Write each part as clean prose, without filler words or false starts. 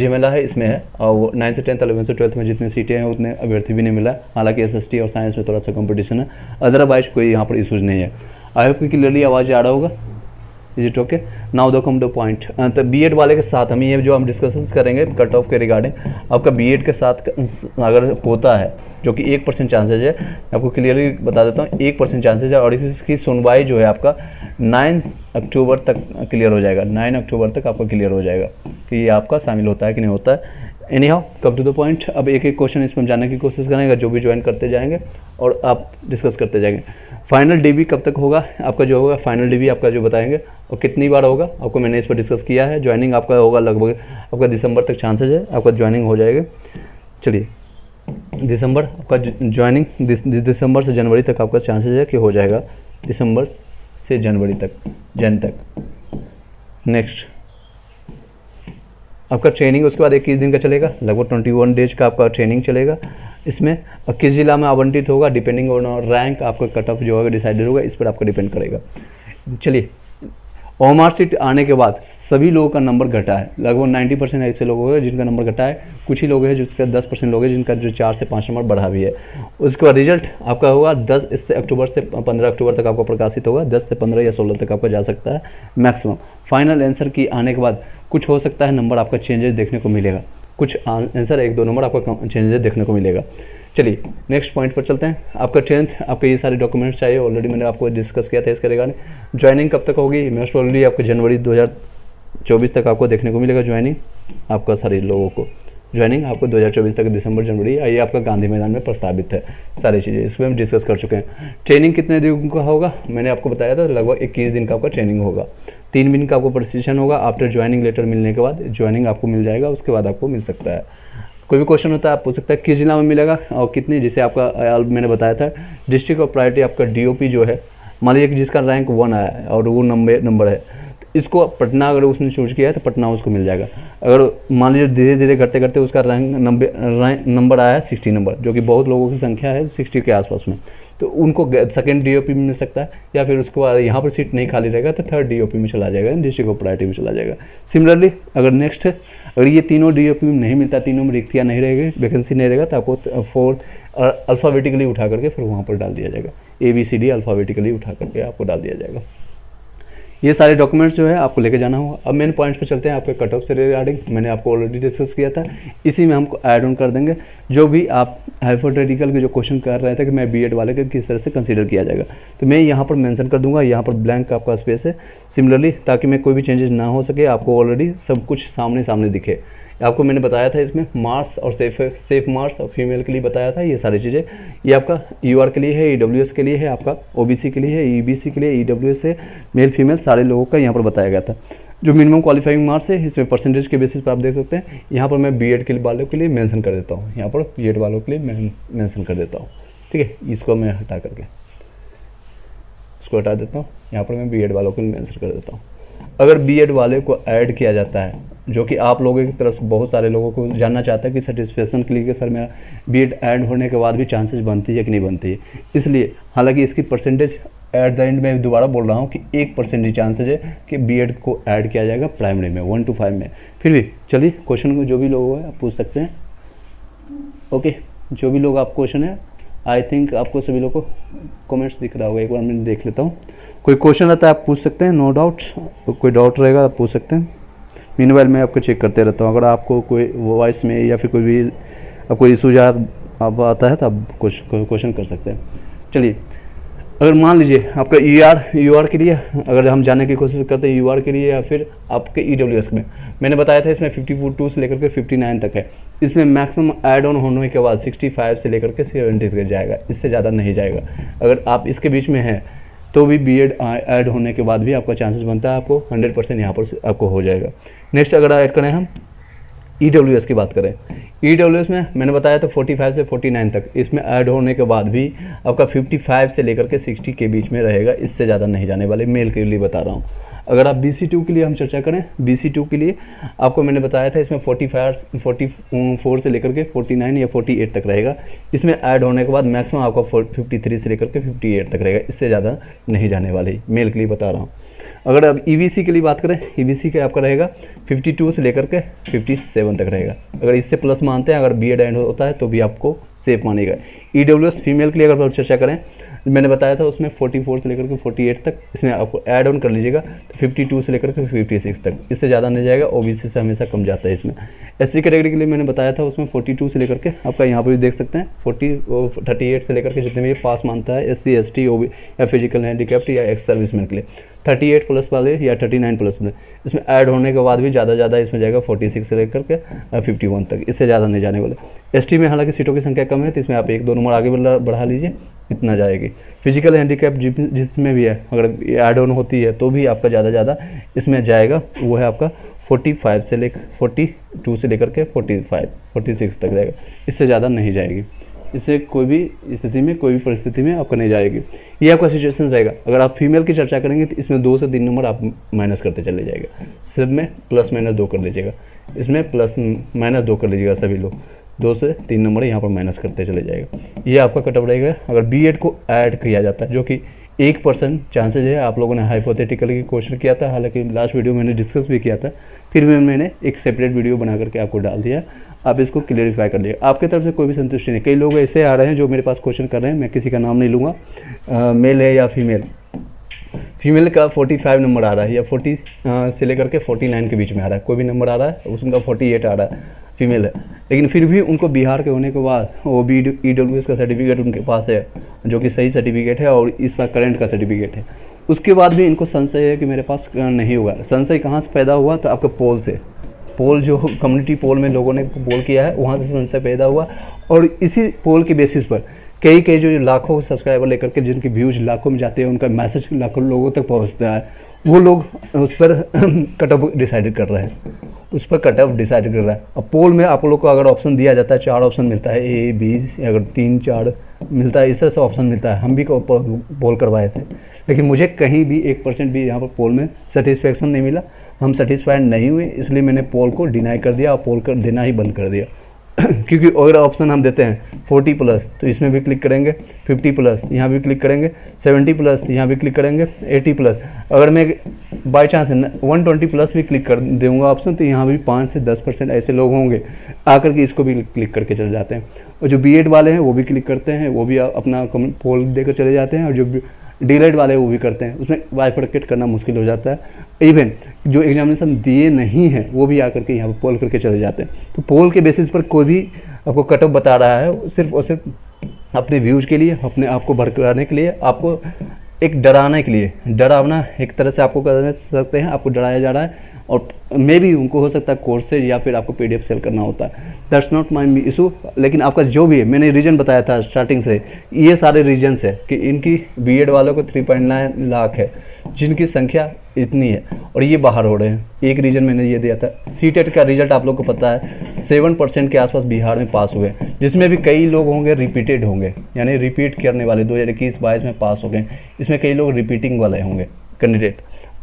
मिला है इसमें है, और वो 9 से 10th 11 से 12th में जितने सीटें हैं उतने अभ्यर्थी भी नहीं मिला। हालांकि SST और साइंस में थोड़ा सा कंपटीशन है, अदरवाइज कोई यहाँ पर इशूज़ नहीं है। आई होप कि क्लियरली आवाज़ आ रहा होगा। Is it okay? Now the come two point. तो बीएड वाले के साथ हम ये जो हम डिस्कशन करेंगे कट ऑफ के रिगार्डिंग, आपका बीएड के साथ अगर होता है, जो कि 1% चांसेज है, आपको क्लियरली बता देता हूँ 1% चांसेज है, और इसकी सुनवाई जो है आपका 9 अक्टूबर तक क्लियर हो जाएगा। 9 अक्टूबर तक आपका क्लियर हो जाएगा कि ये आपका शामिल होता है कि नहीं होता है। Anyhow come to the point. अब एक एक क्वेश्चन इसमें जानने की कोशिश करेंगे, जो भी ज्वाइन करते जाएंगे और आप डिस्कस करते जाएंगे। फाइनल डीबी कब तक होगा आपका, जो होगा फाइनल डीबी आपका जो बताएंगे, और कितनी बार होगा आपको मैंने इस पर डिस्कस किया है। ज्वाइनिंग आपका होगा लगभग आपका दिसंबर तक चांसेज है आपका ज्वाइनिंग हो जाएगा। चलिए दिसंबर आपका ज्वाइनिंग दिसंबर से जनवरी तक आपका चांसेज है कि हो जाएगा, दिसंबर से जनवरी तक, जन तक। नेक्स्ट आपका ट्रेनिंग उसके बाद 21 दिन का चलेगा, लगभग 21 डेज का आपका ट्रेनिंग चलेगा। इसमें किस जिला में आवंटित होगा डिपेंडिंग ऑन रैंक, आपका कट ऑफ जो होगा डिसाइडेड होगा, इस पर आपका डिपेंड करेगा। चलिए ओएमआर सीट आने के बाद सभी लोगों का नंबर घटा है, लगभग 90% ऐसे लोग हैं जिनका नंबर घटा है। कुछ ही लोग हैं जिसका 10% लोग हैं जिनका जो 4 से 5 नंबर बढ़ा भी है। उसके बाद रिजल्ट आपका होगा 10 अक्टूबर से 15 अक्टूबर तक आपका प्रकाशित होगा। 10 से 15 या 16 तक आपका जा सकता है मैक्सिमम। फाइनल आंसर की आने के बाद कुछ हो सकता है नंबर आपका चेंजेस देखने को मिलेगा, कुछ आंसर 1-2 नंबर आपका चेंजेस देखने को मिलेगा। चलिए नेक्स्ट पॉइंट पर चलते हैं। आपका 10th आपके ये सारे डॉक्यूमेंट्स चाहिए, ऑलरेडी मैंने आपको डिस्कस किया था इसके रिगार्डिंग। ज्वाइनिंग कब तक होगी, मोस्ट प्रोबेबली आपको जनवरी 2024 तक आपको देखने को मिलेगा ज्वाइनिंग आपका सारे लोगों को। ज्वाइनिंग आपको 2024 तक दिसंबर जनवरी, ये आपका गांधी मैदान में प्रस्तावित है सारी चीज़ें, इसमें हम डिस्कस कर चुके हैं। ट्रेनिंग कितने दिन का होगा मैंने आपको बताया था, लगभग 21 दिन का आपका ट्रेनिंग होगा। 3 दिन का आपको प्रशिक्षण होगा। आफ्टर ज्वाइनिंग लेटर मिलने के बाद ज्वाइनिंग आपको मिल जाएगा, उसके बाद आपको मिल सकता है। कोई भी क्वेश्चन होता है आप पूछ सकते हैं किस जिला में मिलेगा और कितनी, जिसे आपका मैंने बताया था डिस्ट्रिक्ट ऑफ प्रायोरिटी आपका DOP जो है, मान लीजिए कि जिसका रैंक 1 आया है और वो नंबर है, तो इसको पटना अगर उसने चूज किया है तो पटना उसको मिल जाएगा। अगर मान लीजिए धीरे धीरे करते करते उसका रैंक नंबर आया है 60 नंबर, जो कि बहुत लोगों की संख्या है 60 के आसपास में, तो उनको सेकंड DOP में मिल सकता है, या फिर उसको यहाँ पर सीट नहीं खाली रहेगा तो थर्ड DOP में चला जाएगा, डिस्ट्रिक्ट ऑफ प्रायोरिटी में चला जाएगा। सिमिलरली अगर ये तीनों DOP में नहीं मिलता, तीनों में रिक्तियाँ नहीं रहेगी, वैकेंसी नहीं रहेगा, तो आपको 4th अल्फ़ाबेटिकली उठा करके फिर वहाँ पर डाल दिया जाएगा। ABCD अल्फ़ाबेटिकली उठा करके आपको डाल दिया जाएगा। ये सारे डॉक्यूमेंट्स जो है आपको लेके जाना होगा। अब मेन पॉइंट्स पे चलते हैं। आपके कट ऑफ से रिगार्डिंग मैंने आपको ऑलरेडी डिस्कस किया था, इसी में हमको ऐड ऑन कर देंगे जो भी आप हाइपोथेटिकल के जो क्वेश्चन कर रहे थे कि मैं बीएड वाले के किस तरह से कंसीडर किया जाएगा, तो मैं यहाँ पर मेंशन कर दूंगा। यहाँ पर ब्लैंक आपका स्पेस है सिमिलरली, ताकि मैं कोई भी चेंजेस ना हो सके, आपको ऑलरेडी सब कुछ सामने दिखे। आपको मैंने बताया था इसमें मार्क्स और सेफ मार्क्स और फीमेल के लिए बताया था ये सारी चीज़ें। ये आपका UR के लिए है, EWS के लिए है, आपका OBC के लिए है, EBC के लिए, EWS है, मेल फीमेल सारे लोगों का यहाँ पर बताया गया था। जो मिनिमम क्वालिफाइंग मार्क्स है इसमें परसेंटेज के बेसिस पर आप देख सकते हैं। यहाँ पर मैं बीएड के वालों के लिए मेंशन कर देता हूँ, यहाँ पर बीएड वालों के लिए मेंशन कर देता हूँ। ठीक है, इसको मैं हटा करके इसको हटा देता हूँ। यहाँ पर मैं बीएड वालों के लिए मेंशन कर देता हूँ। अगर बीएड वाले को ऐड किया जाता है, जो कि आप लोगों की तरफ से बहुत सारे लोगों को जानना चाहता है कि सेटिस्फेक्शन के लिए कि सर मेरा बीएड ऐड होने के बाद भी चांसेस बनती है कि नहीं बनती है, इसलिए हालांकि इसकी परसेंटेज एट द एंड में दोबारा बोल रहा हूँ कि 1% ही चांसेज है कि बीएड को ऐड किया जाएगा प्राइमरी में 1 to 5 में। फिर भी चलिए क्वेश्चन को जो भी लोग हैं आप पूछ सकते हैं। ओके, जो भी लोग आप क्वेश्चन है, आई थिंक आपको सभी लोग को कमेंट्स दिख रहा होगा, एक बार मैं देख लेता हूँ। कोई क्वेश्चन रहता है आप पूछ सकते हैं, नो डाउट। कोई डाउट रहेगा आप पूछ सकते हैं। मीनवाइल मैं आपको चेक करते रहता हूँ। अगर आपको कोई वॉइस में या फिर कोई भी आपको इशू आप आता है तो आप कुछ क्वेश्चन कर सकते हैं। चलिए, अगर मान लीजिए आपका UR के लिए अगर हम जानने की कोशिश करते हैं, UR के लिए या फिर आपके EWS में, मैंने बताया था इसमें 52 से लेकर के 59 तक है। इसमें मैक्सिमम ऐड ऑन होने के बाद 65 से लेकर के 70 तक जाएगा, इससे ज़्यादा नहीं जाएगा। अगर आप इसके बीच में हैं तो भी बीएड ऐड होने के बाद भी आपका चांसेस बनता है, आपको 100% यहाँ पर आपको हो जाएगा। नेक्स्ट अगर ऐड करें हम EWS की बात करें, EWS में मैंने बताया था 45 से 49 तक, इसमें ऐड होने के बाद भी आपका 55 से लेकर के 60 के बीच में रहेगा, इससे ज़्यादा नहीं जाने वाले, मेल के लिए बता रहा हूँ। अगर आप BC2 के लिए हम चर्चा करें, BC2 के लिए आपको मैंने बताया था इसमें 44 से लेकर के 49 या 48 तक रहेगा। इसमें ऐड होने के बाद मैक्सिमम आपका 53 से लेकर के 58 तक रहेगा, इससे ज़्यादा नहीं जाने वाली, मेल के लिए बता रहा हूँ। अगर अब ईवीसी के लिए बात करें, ईवीसी का आपका रहेगा 52 से लेकर के 57 तक रहेगा। अगर इससे प्लस मानते हैं, अगर बीएड एंड होता है तो भी आपको सेफ मानेगा। ईडब्ल्यूएस फीमेल के लिए अगर चर्चा करें, मैंने बताया था उसमें 44 से लेकर के 48 तक, इसमें आपको ऐड ऑन कर लीजिएगा तो 52 से लेकर के 56 तक, इससे ज़्यादा नहीं जाएगा। ओबीसी से हमेशा कम जाता है इसमें। एससी कैटेगरी के लिए मैंने बताया था उसमें 42 से लेकर के आपका यहाँ पर भी देख सकते हैं 38 से लेकर के जितने भी पास मानता है एससी एसटी ओबी या फिजिकल हैंडीकैप्ड या एक्स सर्विसमैन के लिए 38 प्लस वाले या 39 प्लस वाले, इसमें ऐड होने के बाद भी ज़्यादा इसमें जाएगा 46 से लेकर के 51 तक, इससे ज़्यादा नहीं जाने वाले। एसटी में हालांकि सीटों की संख्या कम है तो इसमें आप 1-2 नंबर आगे बढ़ा लीजिए, इतना जाएगी। फिजिकल हैंडीकैप जिसमें भी है अगर ऐड ऑन होती है तो भी आपका ज़्यादा इसमें जाएगा, वो है आपका 42 से लेकर के 46 तक जाएगा, इससे ज़्यादा नहीं जाएगी। इससे कोई भी स्थिति में, कोई भी परिस्थिति में आपका नहीं जाएगी। ये आपका सिचुएशन रहेगा। अगर आप फीमेल की चर्चा करेंगे तो इसमें 2 से 3 नंबर आप माइनस करते चले जाएगा, सब में प्लस माइनस 2 कर लीजिएगा, इसमें प्लस माइनस 2 कर लीजिएगा, सभी लोग 2 से 3 नंबर यहाँ पर माइनस करते चले जाएगा। ये आपका कटअप रहेगा। अगर बीएड को ऐड किया जाता है, जो कि 1% चांसेज है, आप लोगों ने हाइपोथेटिकली क्वेश्चन किया था, हालांकि लास्ट वीडियो मैंने डिस्कस भी किया था, फिर भी मैंने एक सेपरेट वीडियो बना करके आपको डाल दिया, आप इसको क्लियरिफाई कर लीजिए। आपके तरफ से कोई भी संतुष्टि नहीं। कई लोग ऐसे आ रहे हैं जो मेरे पास क्वेश्चन कर रहे हैं, मैं किसी का नाम नहीं लूँगा, मेल है या फीमेल का 45 नंबर आ रहा है या 40 से लेकर के 49 के बीच में आ रहा है, कोई भी नंबर आ रहा है, उसका 48 आ रहा है, फीमेल है, लेकिन फिर भी उनको बिहार के होने के बाद वो भी ईडब्ल्यूएस का सर्टिफिकेट उनके पास है, जो कि सही सर्टिफिकेट है और इस बार करंट का सर्टिफिकेट है, उसके बाद भी इनको संशय है कि मेरे पास नहीं होगा। संशय कहाँ से पैदा हुआ? तो आपके पोल से, पोल जो कम्युनिटी पोल में लोगों ने पोल किया है, वहाँ से संशय पैदा हुआ और इसी पोल के बेसिस पर कई जो लाखों सब्सक्राइबर लेकर के जिनके व्यूज लाखों में जाते हैं, उनका मैसेज लाखों लोगों तक पहुँचता है, वो लोग उस पर कट ऑफ डिसाइड कर रहे हैं, उस पर कट ऑफ डिसाइड कर रहा है। अब पोल में आप लोग को अगर ऑप्शन दिया जाता है, 4 ऑप्शन मिलता है, ए बी, अगर 3-4 मिलता है, इस तरह से ऑप्शन मिलता है। हम भी पोल करवाए थे, लेकिन मुझे कहीं भी 1% भी यहाँ पर पोल में सेटिस्फेक्शन नहीं मिला, हम सेटिस्फाइड नहीं हुए, इसलिए मैंने पोल को डिनाई कर दिया और पोल कर देना ही बंद कर दिया। क्योंकि अगर ऑप्शन हम देते हैं 40+ तो इसमें भी क्लिक करेंगे, 50+ यहाँ भी क्लिक करेंगे, 70+ यहाँ भी क्लिक करेंगे, 80+। अगर मैं बाई चांस 120+ भी क्लिक कर दूँगा ऑप्शन, तो यहाँ भी 5 से 10% ऐसे लोग होंगे आकर के इसको भी क्लिक करके चले जाते हैं। और जो बीएड वाले हैं वो भी क्लिक करते हैं, वो भी अपना पोल देकर चले जाते हैं, और जो डीएलएड वाले वो भी करते हैं, उसमें बाइफरकेट करना मुश्किल हो जाता है। इवन जो एग्जामिनेशन दिए नहीं हैं वो भी आकर के यहाँ पर पोल करके चले जाते हैं। तो पोल के बेसिस पर कोई भी आपको कट ऑफ बता रहा है, सिर्फ और सिर्फ अपने व्यूज़ के लिए, अपने आप को भड़काने के लिए, आपको एक डराने के लिए, डरावना एक तरह से आपको कर सकते हैं, आपको डराया जा रहा है। और मे भी उनको हो सकता है कोर्स से या फिर आपको पीडीएफ सेल करना होता है, दैट्स नॉट माई इशू। लेकिन आपका जो भी है, मैंने रीजन बताया था स्टार्टिंग से, ये सारे रीजन्स है कि इनकी बीएड वालों को 3.9 लाख है जिनकी संख्या इतनी है और ये बाहर हो रहे हैं। एक रीजन मैंने ये दिया था। सीटेट का रिजल्ट आप लोग को पता है 7% के आसपास बिहार में पास हुए, जिसमें भी कई लोग होंगे रिपीटेड होंगे, यानी रिपीट करने वाले 2021-22 में पास हो गए, इसमें कई लोग रिपीटिंग वाले होंगे कैंडिडेट।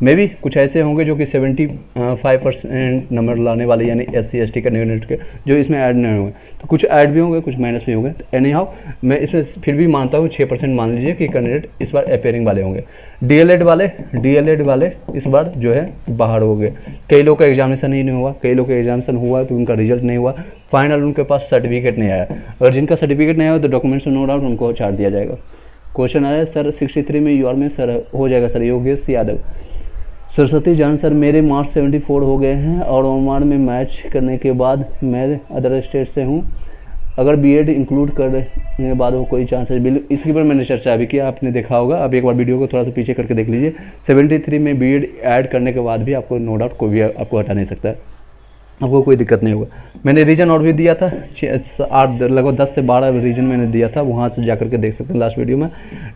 मे भी कुछ ऐसे होंगे जो कि 75% नंबर लाने वाले, यानी SC ST कैंडिडेट के, जो इसमें ऐड नहीं होंगे। तो कुछ ऐड भी होंगे, कुछ माइनस भी होंगे। तो एनी हाउ मैं इसमें फिर भी मानता हूँ 6% मान लीजिए कि कैंडिडेट इस बार अपेयरिंग वाले होंगे। डीएलएड वाले इस बार जो है बाहर हो गए। कई लोग का एग्जामिनेशन ही नहीं हुआ, कई लोग का एग्जामिनेशन हुआ तो उनका रिजल्ट नहीं हुआ, फाइनल उनके पास सर्टिफिकेट नहीं आया। अगर जिनका सर्टिफिकेट नहीं आया तो डॉक्यूमेंट्स नो डाउट उनको छाड़ दिया जाएगा। क्वेश्चन आया सर 63 में यूआर में सर हो जाएगा सर। योगेश यादव, सरस्वती जान सर मेरे मार्क्स 74 हो गए हैं और ओमान में मैच करने के बाद मैं अदर स्टेट से हूँ, अगर बीएड इंक्लूड करने के बाद वो कोई चांस है? इसके ऊपर मैंने चर्चा भी किया, आपने देखा होगा, आप एक बार वीडियो को थोड़ा सा पीछे करके देख लीजिए। 73 में बीएड ऐड करने के बाद भी आपको नो डाउट कोई भी आपको हटा नहीं सकता, आपको कोई दिक्कत नहीं होगा। मैंने रीजन और भी दिया था, 8 लगभग 10 से 12 रीजन मैंने दिया था, वहाँ से जाकर के देख सकते हैं लास्ट वीडियो में।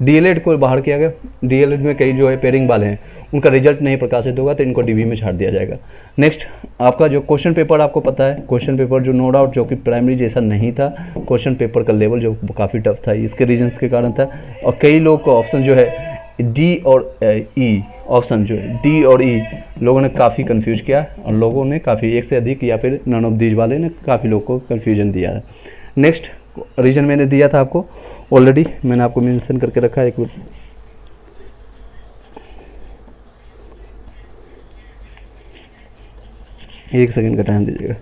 डीएलएड को बाहर किया गया। डीएलएड में कई जो है पेयरिंग वाले हैं उनका रिजल्ट नहीं प्रकाशित होगा तो इनको डीबी में छाड़ दिया जाएगा। नेक्स्ट आपका जो क्वेश्चन पेपर आपको पता है, क्वेश्चन पेपर जो नो डाउट जो कि प्राइमरी जैसा नहीं था, क्वेश्चन पेपर का लेवल जो काफ़ी टफ था, इसके रीजन्स के कारण था। और कई लोग को ऑप्शन जो है डी और ई, ऑप्शन जो है डी और ई लोगों ने काफ़ी कंफ्यूज किया और लोगों ने काफ़ी एक से अधिक या फिर नन ऑफ दीज वाले ने काफ़ी लोग को कंफ्यूजन दिया है। नेक्स्ट रीजन मैंने दिया था आपको ऑलरेडी, मैंने आपको मेंशन करके रखा है, एक 1 सेकंड का टाइम दीजिएगा।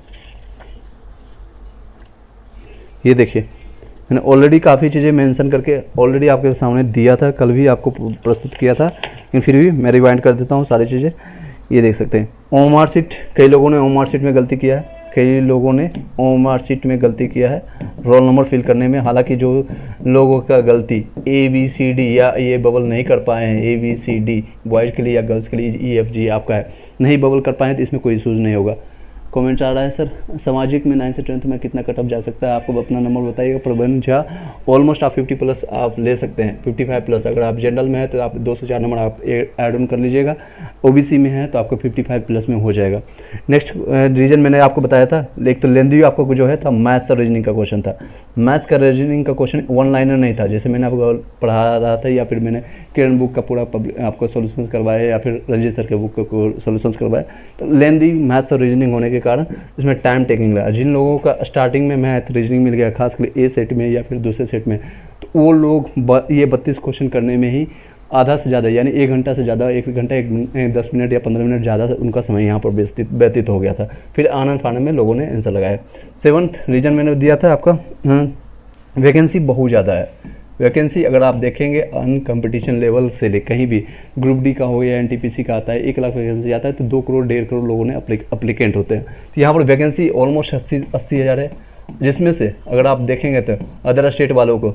ये देखिए मैंने ऑलरेडी काफ़ी चीज़ें मेंशन करके ऑलरेडी आपके सामने दिया था, कल भी आपको प्रस्तुत किया था, लेकिन फिर भी मैं रिवाइंड कर देता हूँ सारी चीज़ें। ये देख सकते हैं ओएमआर शीट, कई लोगों ने ओएमआर शीट में गलती किया है, कई लोगों ने ओएमआर शीट में गलती किया है रोल नंबर फिल करने में। हालांकि जो लोगों का गलती ABCD या ये बबल नहीं कर पाए हैं, ABCD बॉयज़ के लिए या गर्ल्स के लिए EFG आपका है, नहीं बबल कर पाए तो इसमें कोई इशूज़ नहीं होगा। कमेंट आ रहा है सर सामाजिक में 9 से 10th में कितना कट ऑफ जा सकता है, आपको अपना नंबर बताइएगा। प्रबंध झा ऑलमोस्ट आप 50 प्लस आप ले सकते हैं, 55 प्लस। अगर आप जनरल में है तो आप 2 से 4 नंबर आप ऐड ऑन कर लीजिएगा, OBC में है तो आपको 55 प्लस में हो जाएगा। नेक्स्ट रीजन मैंने आपको बताया था, एक तो लेंदी आपको जो है था मैथ्स और रीजनिंग का क्वेश्चन था। मैथ्स का रीजनिंग का क्वेश्चन 1 लाइनर नहीं था, जैसे मैंने आपको पढ़ा रहा था, या फिर मैंने किरण बुक का पूरा आपको सोल्यूशंस करवाया या फिर रंजीत सर के बुक को सोल्यूशंस करवाए। तो लेंदी मैथ्स और रीजनिंग होने के कारण इसमें टाइम टेकिंग लगा। जिन लोगों का स्टार्टिंग में मैथ रीजनिंग मिल गया, खासकर A सेट में या फिर दूसरे सेट में, तो वो लोग ये 32 क्वेश्चन करने में ही आधा से ज़्यादा यानी 1 घंटा से ज़्यादा, 1 घंटा 10 मिनट या 15 मिनट ज़्यादा उनका समय यहाँ पर व्यतीत हो गया था। फिर आनंद फानंद में लोगों ने आंसर लगाया। 7th रीजन मैंने दिया था आपका, वैकेंसी बहुत ज़्यादा है। वैकेंसी अगर आप देखेंगे अन कंपटीशन लेवल से ले कहीं भी ग्रुप डी का हो या NTPC का आता है, 1 लाख वैकेंसी आता है तो 2 करोड़ 1.5 करोड़ लोगों ने अप्लीकेंट होते हैं। तो यहाँ पर वैकेंसी ऑलमोस्ट 80 हज़ार है, जिसमें से अगर आप देखेंगे तो अदर स्टेट वालों को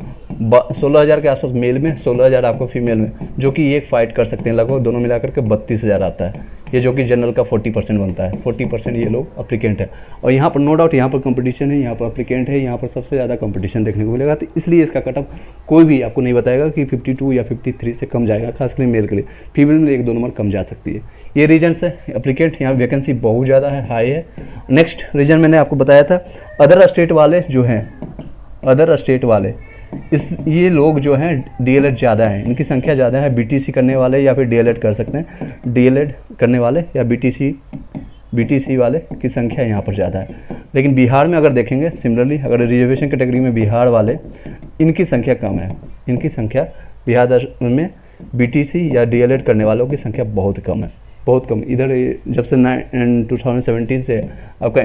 16,000 के आसपास मेल में, 16,000 आपको फीमेल में, जो कि एक फाइट कर सकते हैं। लगभग दोनों मिलाकर के 32,000 आता है, ये जो कि जनरल का 40% बनता है। 40% ये लोग अप्लीकेंट है। और यहाँ पर नो डाउट यहाँ पर कंपटीशन है, यहाँ पर अप्लीकेंट है, यहाँ पर सबसे ज़्यादा कंपटीशन देखने को मिलेगा। तो इसलिए इसका कट ऑफ कोई भी आपको नहीं बताएगा कि 52 या 53 से कम जाएगा, खासकर मेल के लिए। फीमेल में 1-2 नंबर कम जा सकती है। ये रीजन है अप्लीकेंट, यहाँ वैकेंसी बहुत ज़्यादा है, हाई है। नेक्स्ट रीजन मैंने आपको बताया था, अदर स्टेट वाले जो हैं, अदर स्टेट वाले ये लोग जो हैं DLED ज़्यादा हैं, इनकी संख्या ज़्यादा है। BTC करने वाले या फिर DLED कर सकते हैं, DLED करने वाले या BTC वाले की संख्या यहाँ पर ज़्यादा है। लेकिन बिहार में अगर देखेंगे सिमिलरली, अगर रिजर्वेशन कैटेगरी में बिहार वाले, इनकी संख्या कम है। इनकी संख्या बिहार में BTC या DLED करने वालों की संख्या बहुत कम है, बहुत कम। इधर जब से 2017 से आपका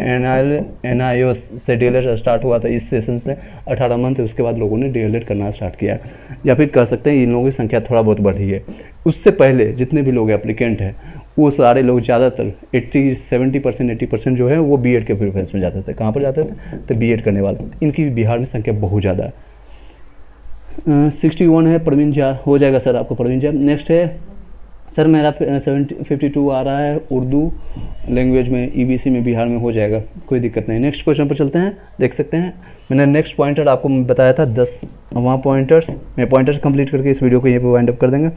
NIO से DLED स्टार्ट हुआ था, इस सेशन से 18 मंथ, उसके बाद लोगों ने DLED करना स्टार्ट किया, या फिर कर सकते हैं। इन लोगों की संख्या थोड़ा बहुत बढ़ी है। उससे पहले जितने भी लोग एप्लीकेंट हैं वो सारे लोग ज़्यादातर 80% जो है वो B.Ed के प्रेफरेंस में जाते थे। कहाँ पर जाते थे? तो B.Ed करने वाले। इनकी बिहार में संख्या बहुत ज़्यादा है। 61 है प्रवीण झा, हो जाएगा सर आपको प्रवीण झा। नेक्स्ट है सर मेरा 52 आ रहा है उर्दू लैंग्वेज में, EBC में बिहार में, हो जाएगा, कोई दिक्कत नहीं। नेक्स्ट क्वेश्चन पर चलते हैं, देख सकते हैं मैंने नेक्स्ट पॉइंटर आपको बताया था 10 वहाँ पॉइंटर्स, मैं पॉइंटर्स कंप्लीट करके इस वीडियो को यहीं पे वाइंड अप कर देंगे।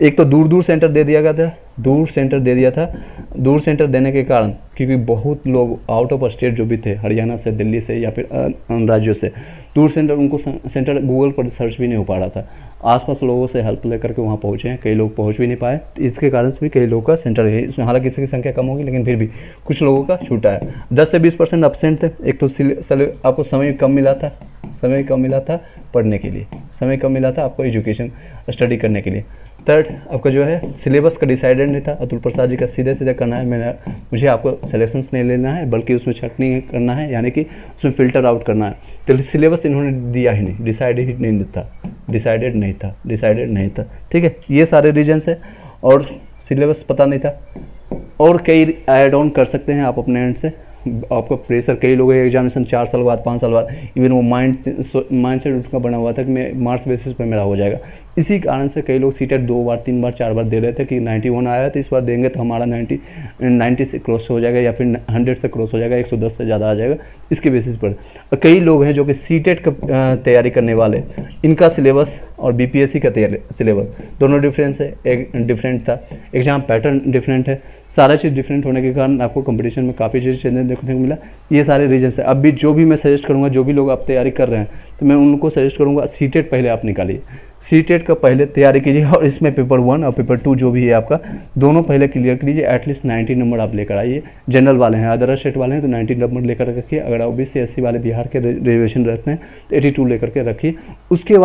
एक तो दूर सेंटर दे दिया गया था, दूर सेंटर दे दिया था। दूर सेंटर देने के कारण क्योंकि बहुत लोग आउट ऑफ स्टेट जो भी थे, हरियाणा से, दिल्ली से या फिर अन्य राज्यों से, दूर सेंटर उनको सेंटर गूगल पर सर्च भी नहीं हो पा रहा था। आसपास लोगों से हेल्प लेकर के वहाँ पहुँचे हैं, कई लोग पहुँच भी नहीं पाए, इसके कारण से भी कई लोगों का सेंटर है इसमें। हालांकि इसकी संख्या कम होगी लेकिन फिर भी कुछ लोगों का छूटा है। 10 से 20% एब्सेंट थे। एक तो आपको समय कम मिला था पढ़ने के लिए, समय कम मिला था आपको एजुकेशन स्टडी करने के लिए। थर्ड आपका जो है सिलेबस का डिसाइडेड नहीं था। अतुल प्रसाद जी का सीधे करना है, मुझे आपको सिलेक्शंस नहीं लेना है बल्कि उसमें छटनी करना है, यानी कि उसमें फ़िल्टर आउट करना है। तो सिलेबस इन्होंने दिया ही नहीं, डिसाइडेड नहीं था। ठीक है, ये सारे रीजन्स है। और सिलेबस पता नहीं था, और कई ऐड ऑन कर सकते हैं आप अपने एंड से। आपका प्रेशर, कई लोगों के एग्जामिनेशन 4 साल बाद, 5 साल बाद, इवन वो माइंड सेट उनका बना हुआ था कि मैं मार्क्स बेसिस पर मेरा हो जाएगा। इसी कारण से कई लोग सीटेट 2 बार, 3 बार, 4 बार दे रहे थे कि 91 आया तो इस बार देंगे तो हमारा 90 से क्रॉस हो जाएगा या फिर 100 से क्रॉस हो जाएगा, 110 से ज़्यादा आ जाएगा, इसके बेसिस पर। कई लोग हैं जो कि सीटेट का तैयारी करने वाले, इनका सिलेबस और BPSC का सिलेबस दोनों डिफरेंस है, एक डिफरेंट था, एग्जाम पैटर्न डिफरेंट है, सारा चीज़ डिफरेंट होने के कारण आपको कंपटीशन में काफ़ी चीज़ चेंजेस देखने को मिला। ये सारे रीजन्स है। अब भी जो भी मैं सजेस्ट करूँगा, जो भी लोग आप तैयारी कर रहे हैं, तो मैं उनको सजेस्ट करूँगा सीटेट पहले आप निकालिए, सीटेट का पहले तैयारी कीजिए, और इसमें पेपर 1 और पेपर 2 जो भी है आपका, दोनों पहले क्लियर कीजिए। एटलीस्ट 90 नंबर आप लेकर आइए। जनरल वाले हैं, अदर स्टेट वाले हैं तो 90 नंबर लेकर रखिए। अगर OBC SC वाले बिहार के रिजर्वेशन रखते हैं तो 82 लेकर के रखिए। उसके